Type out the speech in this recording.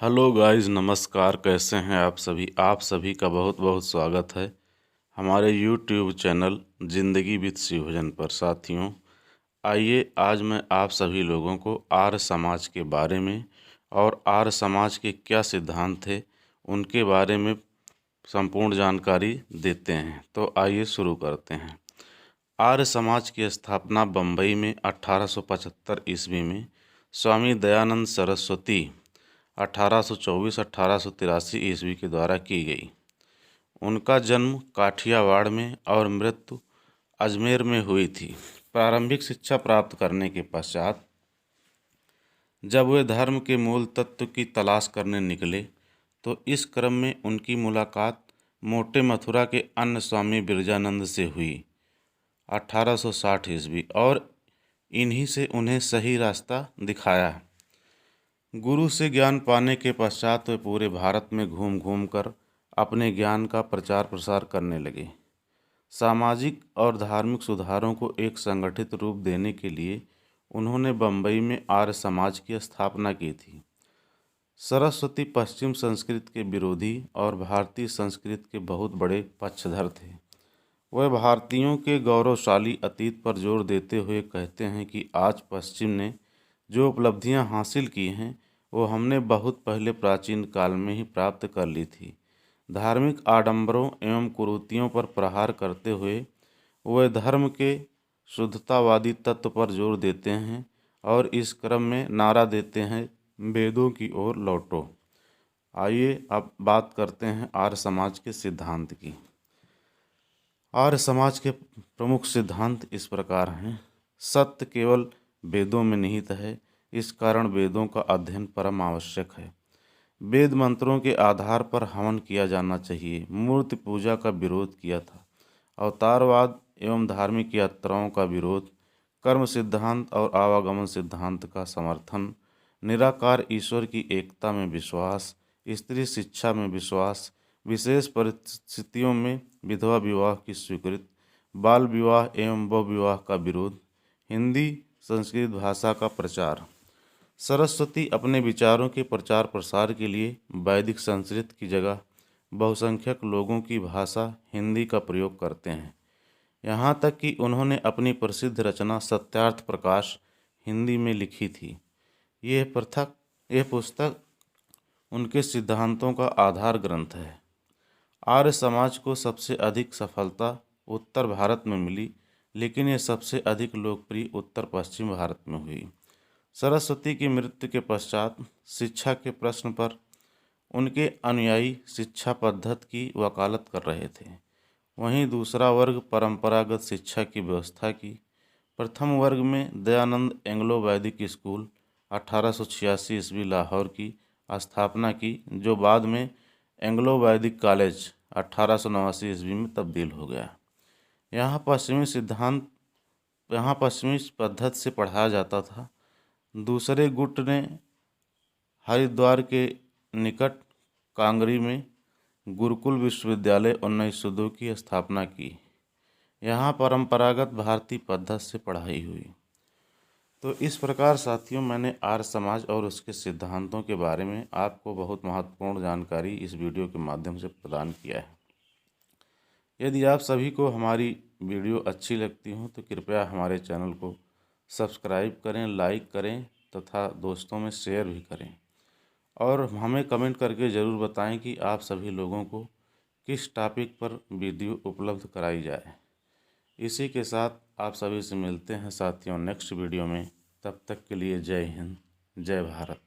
Hello guys, नमस्कार। कैसे हैं आप सभी का बहुत बहुत स्वागत है हमारे यूट्यूब चैनल ज़िंदगी विद शिवभजन पर। साथियों, आइए आज मैं आप सभी लोगों को आर्य समाज के बारे में और आर्य समाज के क्या सिद्धांत थे उनके बारे में संपूर्ण जानकारी देते हैं। तो आइए शुरू करते हैं। आर्य समाज की स्थापना बम्बई में 1875 ईस्वी में स्वामी दयानंद सरस्वती 1824-1883 ईस्वी के द्वारा की गई। उनका जन्म काठियावाड़ में और मृत्यु अजमेर में हुई थी। प्रारंभिक शिक्षा प्राप्त करने के पश्चात जब वे धर्म के मूल तत्व की तलाश करने निकले तो इस क्रम में उनकी मुलाकात मोटे मथुरा के अन्य स्वामी बिरजानंद से हुई 1860 ईस्वी, और इन्हीं से उन्हें सही रास्ता दिखाया। गुरु से ज्ञान पाने के पश्चात वे पूरे भारत में घूम घूम कर अपने ज्ञान का प्रचार प्रसार करने लगे। सामाजिक और धार्मिक सुधारों को एक संगठित रूप देने के लिए उन्होंने बम्बई में आर्य समाज की स्थापना की थी। सरस्वती पश्चिम संस्कृत के विरोधी और भारतीय संस्कृत के बहुत बड़े पक्षधर थे। वह भारतीयों के गौरवशाली अतीत पर जोर देते हुए कहते हैं कि आज पश्चिम ने जो उपलब्धियां हासिल की हैं वो हमने बहुत पहले प्राचीन काल में ही प्राप्त कर ली थी। धार्मिक आडंबरों एवं कुरीतियों पर प्रहार करते हुए वह धर्म के शुद्धतावादी तत्व पर जोर देते हैं और इस क्रम में नारा देते हैं, वेदों की ओर लौटो। आइए अब बात करते हैं आर्य समाज के सिद्धांत की। आर्य समाज के प्रमुख सिद्धांत इस प्रकार हैं। सत्य केवल वेदों में निहित है, इस कारण वेदों का अध्ययन परम आवश्यक है। वेद मंत्रों के आधार पर हवन किया जाना चाहिए। मूर्ति पूजा का विरोध किया था। अवतारवाद एवं धार्मिक यात्राओं का विरोध। कर्म सिद्धांत और आवागमन सिद्धांत का समर्थन। निराकार ईश्वर की एकता में विश्वास। स्त्री शिक्षा में विश्वास। विशेष परिस्थितियों में विधवा विवाह की स्वीकृति। बाल विवाह एवं बहु विवाह का विरोध। हिंदी संस्कृत भाषा का प्रचार। सरस्वती अपने विचारों के प्रचार प्रसार के लिए वैदिक संस्कृत की जगह बहुसंख्यक लोगों की भाषा हिंदी का प्रयोग करते हैं। यहाँ तक कि उन्होंने अपनी प्रसिद्ध रचना सत्यार्थ प्रकाश हिंदी में लिखी थी। यह पुस्तक उनके सिद्धांतों का आधार ग्रंथ है। आर्य समाज को सबसे अधिक सफलता उत्तर भारत में मिली, लेकिन यह सबसे अधिक लोकप्रिय उत्तर पश्चिम भारत में हुई। सरस्वती की मृत्यु के पश्चात शिक्षा के प्रश्न पर उनके अनुयायी शिक्षा पद्धति की वकालत कर रहे थे। वहीं दूसरा वर्ग परंपरागत शिक्षा की व्यवस्था की। प्रथम वर्ग में दयानंद एंग्लो वैदिक स्कूल 1886 ईस्वी लाहौर की स्थापना की, जो बाद में एंग्लो वैदिक कॉलेज 1889 ईस्वी में तब्दील हो गया। यहाँ पश्चिमी पद्धति से पढ़ाया जाता था। दूसरे गुट ने हरिद्वार के निकट कांगरी में गुरुकुल विश्वविद्यालय 1902 की स्थापना की। यहाँ परंपरागत भारतीय पद्धति से पढ़ाई हुई। तो इस प्रकार साथियों, मैंने आर्य समाज और उसके सिद्धांतों के बारे में आपको बहुत महत्वपूर्ण जानकारी इस वीडियो के माध्यम से प्रदान किया है। यदि आप सभी को हमारी वीडियो अच्छी लगती हो तो कृपया हमारे चैनल को सब्सक्राइब करें, लाइक करें तथा दोस्तों में शेयर भी करें, और हमें कमेंट करके ज़रूर बताएं कि आप सभी लोगों को किस टॉपिक पर वीडियो उपलब्ध कराई जाए। इसी के साथ आप सभी से मिलते हैं साथियों नेक्स्ट वीडियो में। तब तक के लिए जय हिंद, जय भारत।